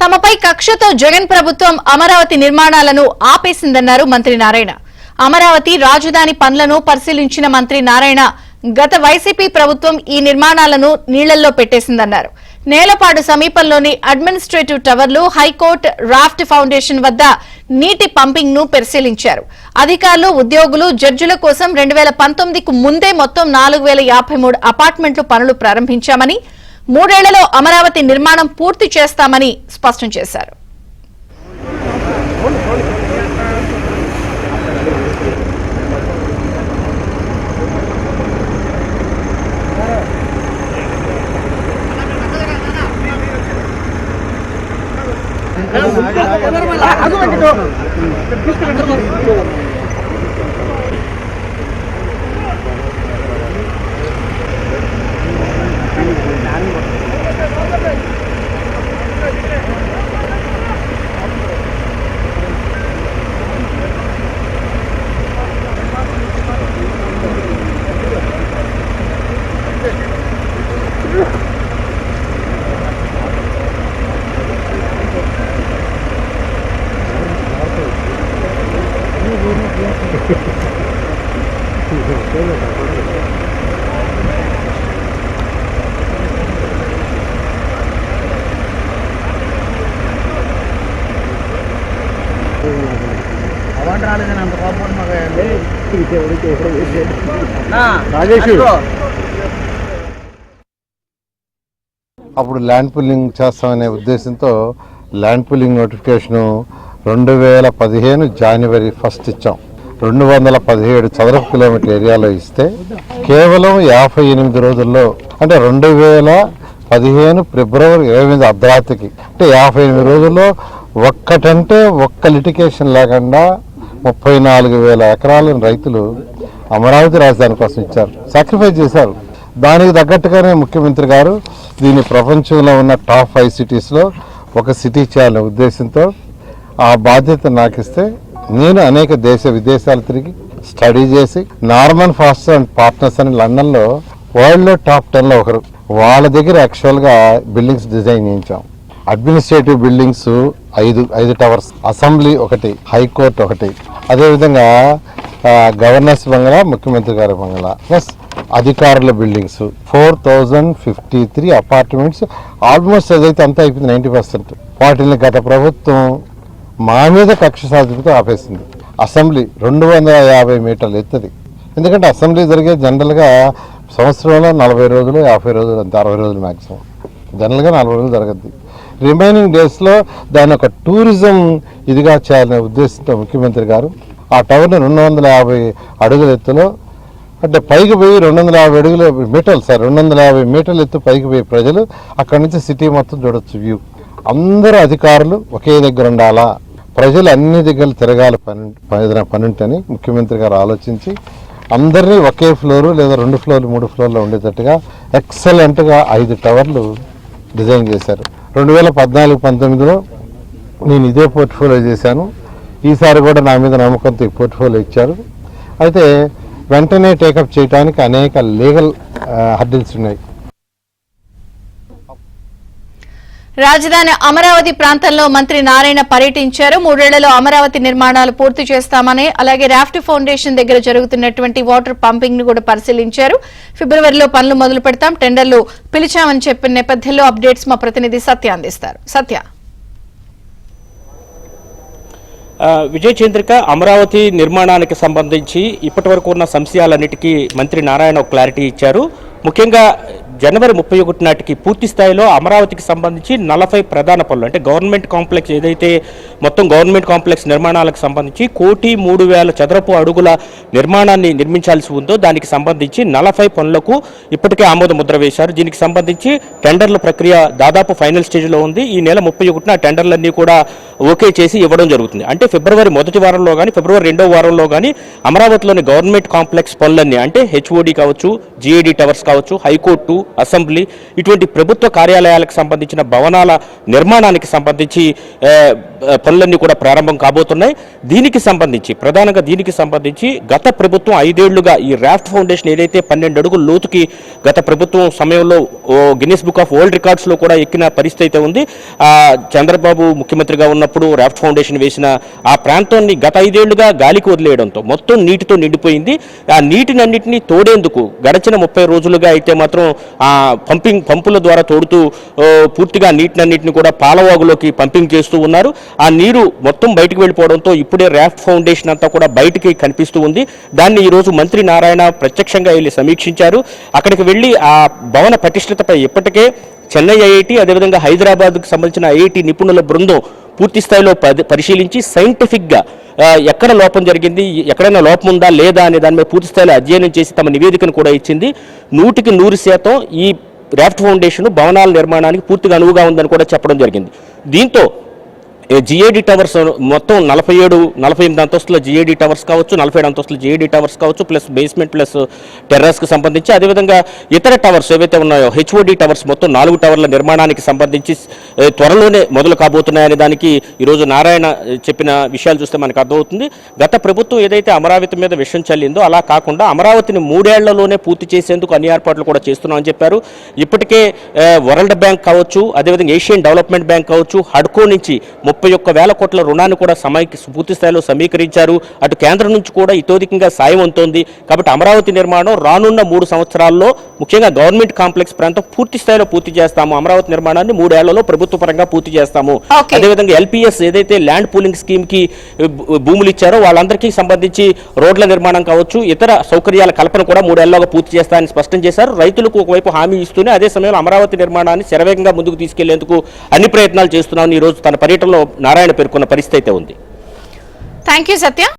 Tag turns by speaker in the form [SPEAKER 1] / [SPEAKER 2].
[SPEAKER 1] తమపై కక్షతో జగన్ ప్రభుత్వం అమరావతి నిర్మాణాలను ఆపేసిందన్నారు మంత్రి నారాయణ. అమరావతి రాజధాని పనులను పరిశీలించిన మంత్రి నారాయణ గత వైసీపీ ప్రభుత్వం ఈ నిర్మాణాలను నీళ్లలో పెట్టేసిందన్నారు. నేలపాడు సమీపంలోని అడ్మినిస్ట్రేటివ్ టవర్లు, హైకోర్టు రాఫ్ట్ ఫౌండేషన్ వద్ద నీటి పంపింగ్ ను పరిశీలించారు. అధికారులు, ఉద్యోగులు, జడ్జిల కోసం 2019కు ముందే మొత్తం 4053 అపార్ట్మెంట్లు పనులు ప్రారంభించామని, 3 ఏళ్లలో అమరావతి నిర్మాణం పూర్తి చేస్తామని స్పష్టం చేశారు.
[SPEAKER 2] అప్పుడు ల్యాండ్ పుల్లింగ్ చేస్తామనే ఉద్దేశంతో ల్యాండ్ పుల్లింగ్ నోటిఫికేషన్ 2015 జనవరి 1 ఇచ్చాం. 217 చదరపు కిలోమీటర్ ఏరియాలో ఇస్తే కేవలం 58 రోజుల్లో, అంటే 2015 ఫిబ్రవరి 28 అర్ధరాత్రికి, అంటే 58 రోజుల్లో ఒక్క లిటికేషన్ లేకుండా 34,000 ఎకరాలను రైతులు అమరావతి రాజధాని కోసం ఇచ్చారు, సాక్రిఫైస్ చేశారు. దానికి తగ్గట్టుగానే ముఖ్యమంత్రి గారు దీన్ని ప్రపంచంలో ఉన్న టాప్ 5 సిటీస్లో ఒక సిటీ చేయాలనే ఉద్దేశంతో ఆ బాధ్యత నాకు ఇస్తే, నేను అనేక విదేశాలు తిరిగి స్టడీ చేసి నార్మన్ ఫాస్టర్ అండ్ పార్ట్నర్స్ అని లండన్లో వరల్డ్లో టాప్ 10లో ఒకరు, వాళ్ళ దగ్గర యాక్చువల్గా బిల్డింగ్స్ డిజైన్ చేయించాం. Administrative buildings 5 towers, assembly 1, high court 1, అదేవిధంగా గవర్నర్స్ బంగ్లా, ముఖ్యమంత్రి గారి బంగ్లా, ప్లస్ అధికారుల బిల్డింగ్స్ 4053 అపార్ట్మెంట్స్. ఆల్మోస్ట్ అదైతే అంతా అయిపోయింది, 90%. వాటిని గత ప్రభుత్వం మా మీద కక్ష సాధింపుతో ఆపేసింది. అసెంబ్లీ 250 మీటర్లు ఎత్తుది. ఎందుకంటే అసెంబ్లీ జరిగే జనరల్గా సంవత్సరంలో 40 రోజులు, 50 రోజులు, అంతే 60 రోజులు మ్యాక్సిమం. జనరల్గా 40 రోజులు జరగద్ది. రిమైనింగ్ డేస్లో దాన్ని ఒక టూరిజం ఇదిగా చేయాలనే ఉద్దేశంతో ముఖ్యమంత్రి గారు ఆ టవర్ని 250 అడుగుల ఎత్తులో, అంటే పైకి పోయి 250 మీటర్లు ఎత్తు పైకి పోయి ప్రజలు అక్కడి నుంచి సిటీ మొత్తం చూడొచ్చు వ్యూ. అందరూ అధికారులు ఒకే దగ్గర ఉండాలా, ప్రజలు అన్ని దగ్గర తిరగాలి, ఏదైనా పని ఉంటని ముఖ్యమంత్రి గారు ఆలోచించి అందరినీ ఒకే ఫ్లోరు లేదా 2 ఫ్లోర్లు 3 ఫ్లోర్లో ఉండేటట్టుగా ఎక్సలెంట్గా 5 టవర్లు డిజైన్ చేశారు. 2014-19లో నేను ఇదే పోర్ట్ఫోలియో చేశాను. ఈసారి కూడా నా మీద నమ్మకంతో ఈ పోర్ట్ఫోలియో ఇచ్చారు. అయితే వెంటనే టేకప్ చేయడానికి అనేక లీగల్ హర్డిల్స్ ఉన్నాయి.
[SPEAKER 1] రాజధాని అమరావతి ప్రాంతంలో మంత్రి నారాయణ పర్యటించారు. 3 ఏళ్లలో అమరావతి నిర్మాణాలు పూర్తి చేస్తామని, అలాగే రాఫ్ట్ ఫౌండేషన్ దగ్గర జరుగుతున్నటువంటి వాటర్ పంపింగ్ ను కూడా పరిశీలించారు. ఫిబ్రవరిలో పనులు మొదలు పెడతాం, టెండర్లు పిలిచామని చెప్పిన నేపథ్యంలో అప్డేట్స్ మా ప్రతినిధి సత్య అందిస్తారు. సత్య.
[SPEAKER 3] విజయ్ చంద్రిక, అమరావతి నిర్మాణానికి సంబంధించి ఇప్పటి వరకు ఉన్న సంశయాలన్నిటికీ మంత్రి నారాయణ ఒక క్లారిటీ ఇచ్చారు. ముఖ్యంగా జనవరి 31 నాటికి పూర్తి స్థాయిలో అమరావతికి సంబంధించి 40 ప్రధాన పనులు, అంటే గవర్నమెంట్ కాంప్లెక్స్ ఏదైతే మొత్తం గవర్నమెంట్ కాంప్లెక్స్ నిర్మాణాలకు సంబంధించి 1,03,000 చదరపు అడుగుల నిర్మాణాన్ని నిర్మించాల్సి ఉందో దానికి సంబంధించి 40 పనులకు ఇప్పటికే ఆమోద ముద్ర వేశారు. దీనికి సంబంధించి టెండర్ల ప్రక్రియ దాదాపు ఫైనల్ స్టేజ్లో ఉంది. ఈ నెల 31న టెండర్లన్నీ కూడా ఓకే చేసి ఇవ్వడం జరుగుతుంది. అంటే ఫిబ్రవరి 1వ వారంలో కానీ ఫిబ్రవరి 2వ వారంలో కానీ అమరావతిలోని గవర్నమెంట్ కాంప్లెక్స్ పనులన్నీ, అంటే హెచ్ఓడి కావచ్చు, జిఏడి టవర్స్ కావచ్చు, హైకోర్టు, అసెంబ్లీ ఇటువంటి ప్రభుత్వ కార్యాలయాలకు సంబంధించిన భవనాల నిర్మాణానికి సంబంధించి పనులన్నీ కూడా ప్రారంభం కాబోతున్నాయి. ప్రధానంగా దీనికి సంబంధించి గత ప్రభుత్వం 5 ఏళ్లుగా ఈ రాఫ్ట్ ఫౌండేషన్ ఏదైతే 12 అడుగుల లోతుకి గత ప్రభుత్వం సమయంలో Guinness book of world records లో కూడా ఎక్కిన పరిస్థితి అయితే ఉంది. చంద్రబాబు ముఖ్యమంత్రిగా ఉన్నప్పుడు రాఫ్ట్ ఫౌండేషన్ వేసిన ఆ ప్రాంతాన్ని గత 5 ఏళ్లుగా గాలికి వదిలేయడంతో మొత్తం నీటితో నిండిపోయింది. ఆ నీటినన్నింటినీ తోడేందుకు గడిచిన 30 రోజులుగా అయితే మాత్రం ఆ పంపుల ద్వారా తోడుతూ పూర్తిగా నీటినన్నింటినీ కూడా పాలవాగులోకి పంపింగ్ చేస్తూ ఉన్నారు. ఆ నీరు మొత్తం బయటకు వెళ్ళిపోవడంతో ఇప్పుడే రాఫ్ట్ ఫౌండేషన్ అంతా కూడా బయటికి కనిపిస్తూ ఉంది. దాన్ని ఈరోజు మంత్రి నారాయణ ప్రత్యక్షంగా వెళ్ళి సమీక్షించారు. అక్కడికి వెళ్ళి ఆ భవన పటిష్టతపై ఇప్పటికే చెన్నై ఐఐటి అదేవిధంగా హైదరాబాద్కు సంబంధించిన ఐఐటి నిపుణుల బృందం పూర్తి స్థాయిలో పరిశీలించి సైంటిఫిక్గా ఎక్కడ లోపం జరిగింది, ఎక్కడైనా లోపం ఉందా లేదా అనే దాని మీద పూర్తి స్థాయిలో అధ్యయనం చేసి తమ నివేదికను కూడా ఇచ్చింది. 100% ఈ రాఫ్ట్ ఫౌండేషన్ భవనాల నిర్మాణానికి పూర్తిగా అనువుగా ఉందని కూడా చెప్పడం జరిగింది. దీంతో జిఏడి టవర్స్ మొత్తం 48 అంతస్తుల జిఏడి టవర్స్ కావచ్చు, 47 అంతస్తుల జిఏడి టవర్స్ కావచ్చు, ప్లస్ బేస్మెంట్ ప్లస్ టెర్రస్కి సంబంధించి అదేవిధంగా ఇతర టవర్స్ ఏవైతే ఉన్నాయో హెచ్ఓడి టవర్స్ మొత్తం 4 టవర్ల నిర్మాణానికి సంబంధించి త్వరలోనే మొదలు కాబోతున్నాయనే దానికి ఈరోజు నారాయణ చెప్పిన విషయాలు చూస్తే మనకు అర్థమవుతుంది. గత ప్రభుత్వం ఏదైతే అమరావతి మీద విషం చల్లిందో అలా కాకుండా అమరావతిని 3 ఏళ్లలోనే పూర్తి చేసేందుకు అన్ని ఏర్పాట్లు కూడా చేస్తున్నామని చెప్పారు. ఇప్పటికే వరల్డ్ బ్యాంక్ కావచ్చు, అదేవిధంగా ఏషియన్ డెవలప్మెంట్ బ్యాంక్ కావచ్చు, హడ్కో నుంచి 31,000 కోట్ల రుణాన్ని కూడా పూర్తి స్థాయిలో సమీకరించారు. అటు కేంద్రం నుంచి కూడా ఇతోధికంగా సాయం అందుతోంది. కాబట్టి అమరావతి నిర్మాణం రానున్న 3 సంవత్సరాల్లో ముఖ్యంగా గవర్నమెంట్ కాంప్లెక్స్ ప్రాంతం పూర్తి స్థాయిలో పూర్తి చేస్తాము. అమరావతి నిర్మాణాన్ని 3 ఏళ్లలో ప్రభుత్వ పరంగా పూర్తి చేస్తాము. అదేవిధంగా ఎల్పిఎస్ ఏదైతే ల్యాండ్ పూలింగ్ స్కీమ్ కి భూములు ఇచ్చారో వాళ్ళందరికీ సంబంధించి రోడ్ల నిర్మాణం కావచ్చు, ఇతర సౌకర్యాల కల్పన కూడా 3 ఏళ్లలో పూర్తి చేస్తారని స్పష్టం చేశారు. రైతులకు ఒకవైపు హామీ ఇస్తూనే అదే సమయంలో అమరావతి నిర్మాణాన్ని శరవేగంగా ముందుకు తీసుకెళ్లేందుకు అన్ని ప్రయత్నాలు చేస్తున్నామని ఈ రోజు తన పర్యటనలో నారాయణ పేర్కొన్న పరిస్థితి అయితే ఉంది.
[SPEAKER 1] Thank you Satya.